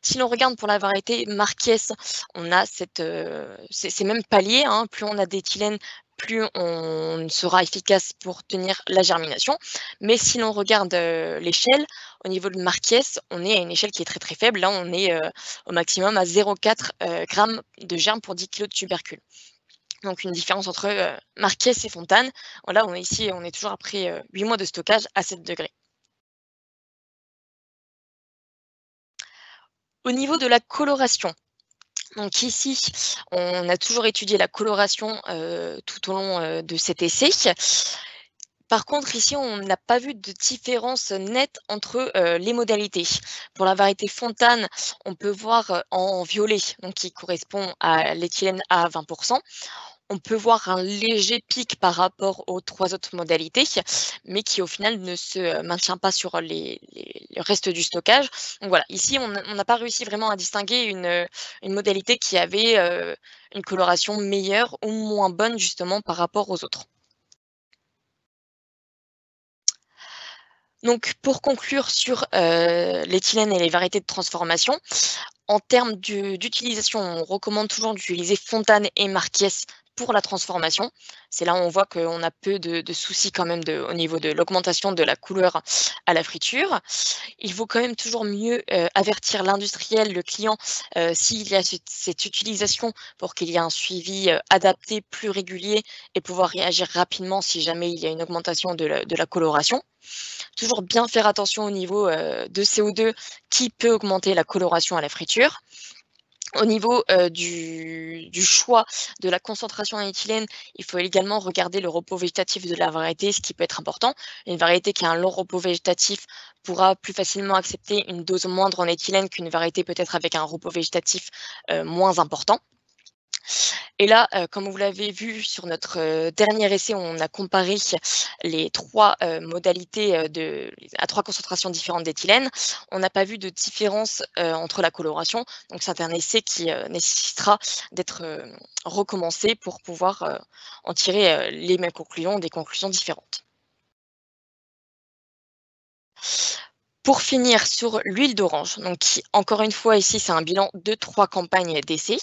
Si l'on regarde pour la variété Marquies, on a ces mêmes paliers. Hein, plus on a d'éthylène, plus on sera efficace pour tenir la germination. Mais si l'on regarde l'échelle, au niveau de Marquies, on est à une échelle qui est très très faible. Là, on est au maximum à 0,4 grammes de germes pour 10 kg de tubercules. Donc une différence entre Marquies et Fontane. Là, on est toujours après 8 mois de stockage à 7 degrés. Au niveau de la coloration, donc ici, on a toujours étudié la coloration tout au long de cet essai. Par contre, ici, on n'a pas vu de différence nette entre les modalités. Pour la variété Fontane, on peut voir en violet, donc qui correspond à l'éthylène à 20%. On peut voir un léger pic par rapport aux 3 autres modalités, mais qui au final ne se maintient pas sur le reste du stockage. Donc voilà, ici, on n'a pas réussi vraiment à distinguer une modalité qui avait une coloration meilleure ou moins bonne justement par rapport aux autres. Donc, pour conclure sur l'éthylène et les variétés de transformation, en termes d'utilisation, on recommande toujours d'utiliser Fontane et Marquies pour la transformation. C'est là où on voit qu'on a peu de soucis quand même au niveau de l'augmentation de la couleur à la friture. Il vaut quand même toujours mieux avertir l'industriel, le client, s'il y a cette utilisation pour qu'il y ait un suivi adapté, plus régulier et pouvoir réagir rapidement si jamais il y a une augmentation de la coloration. Toujours bien faire attention au niveau de CO2 qui peut augmenter la coloration à la friture. Au niveau du choix de la concentration en éthylène, il faut également regarder le repos végétatif de la variété, ce qui peut être important. Une variété qui a un long repos végétatif pourra plus facilement accepter une dose moindre en éthylène qu'une variété peut-être avec un repos végétatif moins important. Et là, comme vous l'avez vu sur notre dernier essai, on a comparé les 3 modalités à 3 concentrations différentes d'éthylène. On n'a pas vu de différence entre la coloration. Donc c'est un essai qui nécessitera d'être recommencé pour pouvoir en tirer les mêmes conclusions, des conclusions différentes. Pour finir sur l'huile d'orange, donc encore une fois ici c'est un bilan de 3 campagnes d'essai,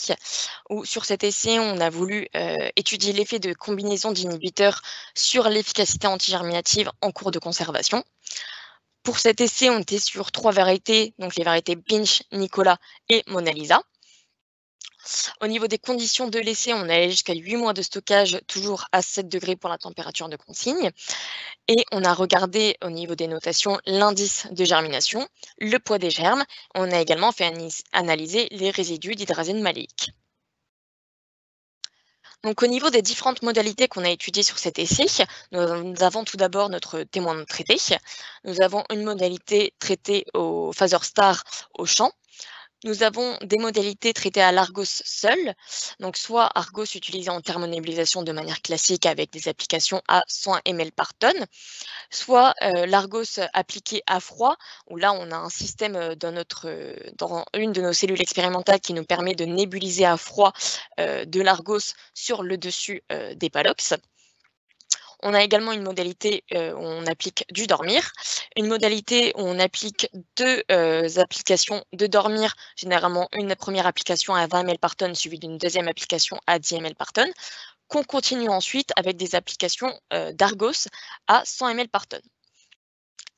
où sur cet essai on a voulu étudier l'effet de combinaison d'inhibiteurs sur l'efficacité antigerminative en cours de conservation. Pour cet essai on était sur 3 variétés, donc les variétés Binch, Nicolas et Mona Lisa. Au niveau des conditions de l'essai, on allait jusqu'à 8 mois de stockage, toujours à 7 degrés pour la température de consigne. Et on a regardé au niveau des notations l'indice de germination, le poids des germes. On a également fait analyser les résidus d'hydrazine maléique. Donc au niveau des différentes modalités qu'on a étudiées sur cet essai, nous avons tout d'abord notre témoin de traité. Nous avons une modalité traitée au phaseur star au champ. Nous avons des modalités traitées à l'Argos seul, donc soit Argos utilisé en thermonébulisation de manière classique avec des applications à 100 ml par tonne, soit l'Argos appliqué à froid, où là on a un système dans une de nos cellules expérimentales qui nous permet de nébuliser à froid de l'Argos sur le dessus des palox. On a également une modalité où on applique du dormir, une modalité où on applique 2 applications de dormir, généralement une première application à 20 ml par tonne suivie d'une deuxième application à 10 ml par tonne, qu'on continue ensuite avec des applications d'Argos à 100 ml par tonne.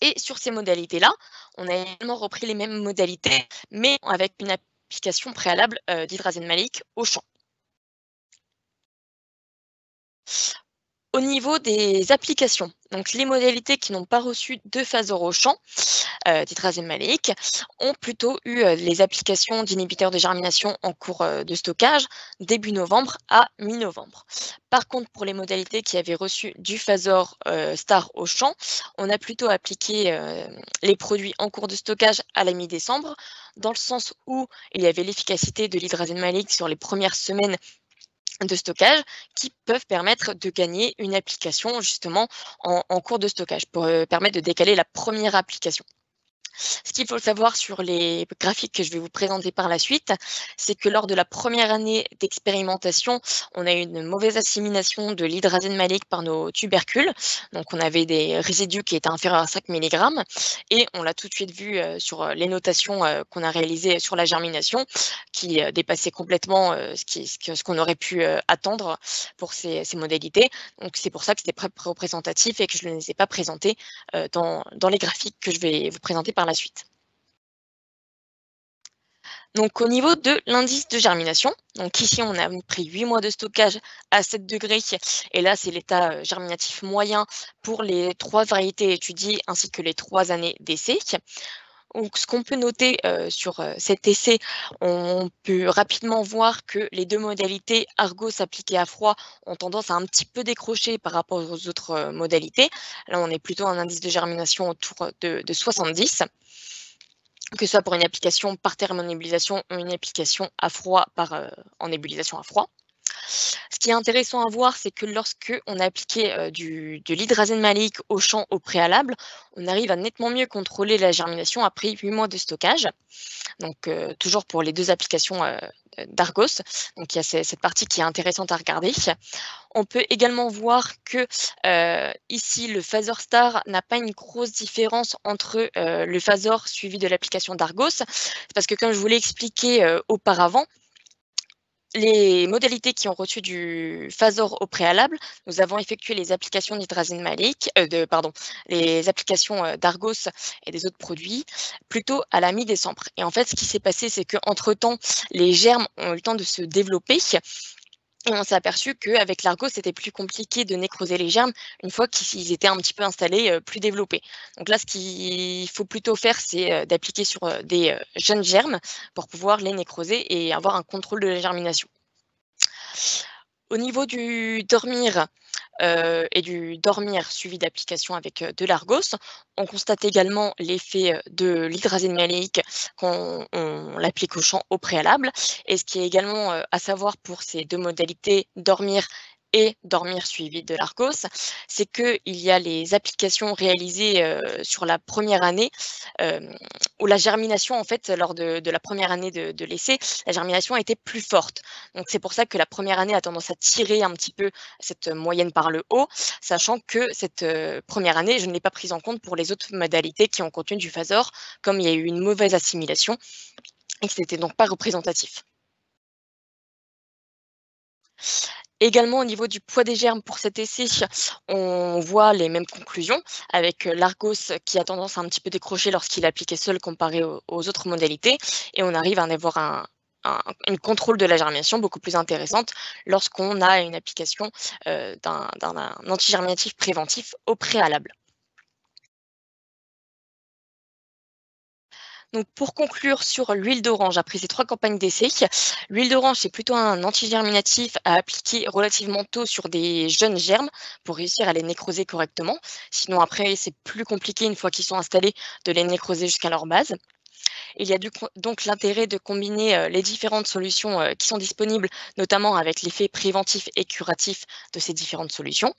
Et sur ces modalités-là, on a également repris les mêmes modalités, mais avec une application préalable d'hydrazine maléique au champ. Au niveau des applications, donc les modalités qui n'ont pas reçu de phaseur au champ d'hydrazine maléique ont plutôt eu les applications d'inhibiteurs de germination en cours de stockage début novembre à mi-novembre. Par contre, pour les modalités qui avaient reçu du phaseur star au champ, on a plutôt appliqué les produits en cours de stockage à la mi-décembre, dans le sens où il y avait l'efficacité de l'hydrazine maléique sur les premières semaines de stockage qui peuvent permettre de gagner une application justement en cours de stockage pour permettre de décaler la première application. Ce qu'il faut savoir sur les graphiques que je vais vous présenter par la suite, c'est que lors de la première année d'expérimentation, on a eu une mauvaise assimilation de l'hydrazine maléique par nos tubercules. Donc, on avait des résidus qui étaient inférieurs à 5 mg et on l'a tout de suite vu sur les notations qu'on a réalisées sur la germination qui dépassaient complètement ce qu'on aurait pu attendre pour ces modalités. Donc, c'est pour ça que c'était représentatif et que je ne les ai pas présentés dans les graphiques que je vais vous présenter par la suite. Donc au niveau de l'indice de germination, donc ici on a pris 8 mois de stockage à 7 degrés et là c'est l'état germinatif moyen pour les 3 variétés étudiées ainsi que les 3 années d'essai. Donc, ce qu'on peut noter sur cet essai, on peut rapidement voir que les deux modalités Argos appliquées à froid ont tendance à un petit peu décrocher par rapport aux autres modalités. Là, on est plutôt à un indice de germination autour de 70, que ce soit pour une application par terre en nébulisation ou une application à froid en nébulisation à froid. Ce qui est intéressant à voir, c'est que lorsque on a appliqué de l'hydrazine maléique au champ au préalable, on arrive à nettement mieux contrôler la germination après 8 mois de stockage. Donc, toujours pour les deux applications d'Argos. Donc, il y a cette partie qui est intéressante à regarder. On peut également voir que ici, le phasor star n'a pas une grosse différence entre le phasor suivi de l'application d'Argos. C'est parce que, comme je vous l'ai expliqué auparavant, les modalités qui ont reçu du phasor au préalable, nous avons effectué les applications d'hydrazine maléique, les applications d'Argos et des autres produits plutôt à la mi-décembre. Et en fait, ce qui s'est passé, c'est qu'entre-temps, les germes ont eu le temps de se développer. Et on s'est aperçu qu'avec l'Argos, c'était plus compliqué de nécroser les germes une fois qu'ils étaient un petit peu installés, plus développés. Donc là, ce qu'il faut plutôt faire, c'est d'appliquer sur des jeunes germes pour pouvoir les nécroser et avoir un contrôle de la germination. Au niveau du dormir et du dormir suivi d'application avec de l'Argos, on constate également l'effet de l'hydrazine maléique quand on l'applique au champ au préalable. Et ce qui est également à savoir pour ces deux modalités, dormir et dormir suivi de l'Argos, c'est qu'il y a les applications réalisées sur la première année où la germination, en fait, lors de la première année de l'essai, la germination a été plus forte. Donc, c'est pour ça que la première année a tendance à tirer un petit peu cette moyenne par le haut, sachant que cette première année, je ne l'ai pas prise en compte pour les autres modalités qui ont contenu du phasor, comme il y a eu une mauvaise assimilation et que ce n'était donc pas représentatif. Également, au niveau du poids des germes pour cet essai, on voit les mêmes conclusions avec l'Argos qui a tendance à un petit peu décrocher lorsqu'il est appliqué seul comparé aux autres modalités. Et on arrive à en avoir un contrôle de la germination beaucoup plus intéressante lorsqu'on a une application d'un antigerminatif préventif au préalable. Donc, pour conclure sur l'huile d'orange, après ces 3 campagnes d'essai, l'huile d'orange, c'est plutôt un antigerminatif à appliquer relativement tôt sur des jeunes germes pour réussir à les nécroser correctement. Sinon, après, c'est plus compliqué une fois qu'ils sont installés de les nécroser jusqu'à leur base. Il y a donc l'intérêt de combiner les différentes solutions qui sont disponibles, notamment avec l'effet préventif et curatif de ces différentes solutions.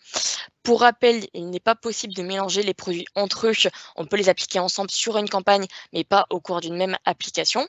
Pour rappel, il n'est pas possible de mélanger les produits entre eux. On peut les appliquer ensemble sur une campagne, mais pas au cours d'une même application.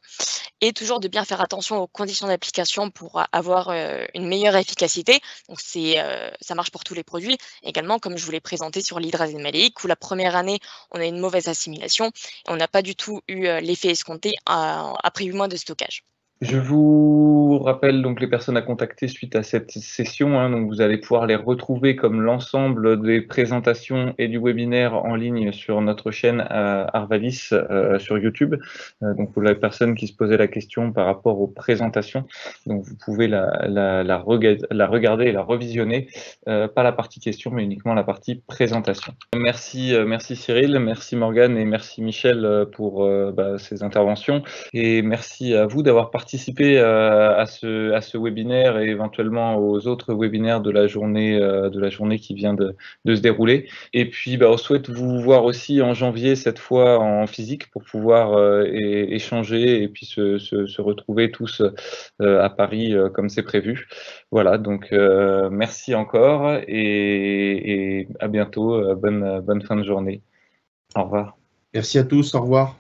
Et toujours de bien faire attention aux conditions d'application pour avoir une meilleure efficacité. Donc, ça marche pour tous les produits. Également, comme je vous l'ai présenté sur l'hydrazine maléique, où la première année, on a une mauvaise assimilation et on n'a pas du tout eu l'effet escompté après 8 mois de stockage. Je vous rappelle donc les personnes à contacter suite à cette session, hein, donc vous allez pouvoir les retrouver comme l'ensemble des présentations et du webinaire en ligne sur notre chaîne Arvalis sur YouTube. Donc pour les personnes qui se posaient la question par rapport aux présentations, donc vous pouvez la regarder et la revisionner, pas la partie question mais uniquement la partie présentation. Merci Cyril, merci Morgane et merci Michel pour ces interventions et merci à vous d'avoir participé à ce webinaire et éventuellement aux autres webinaires de la journée qui vient de se dérouler. Et puis, on souhaite vous voir aussi en janvier, cette fois en physique, pour pouvoir échanger et puis se retrouver tous à Paris comme c'est prévu. Voilà, donc merci encore et à bientôt. Bonne fin de journée. Au revoir. Merci à tous, au revoir.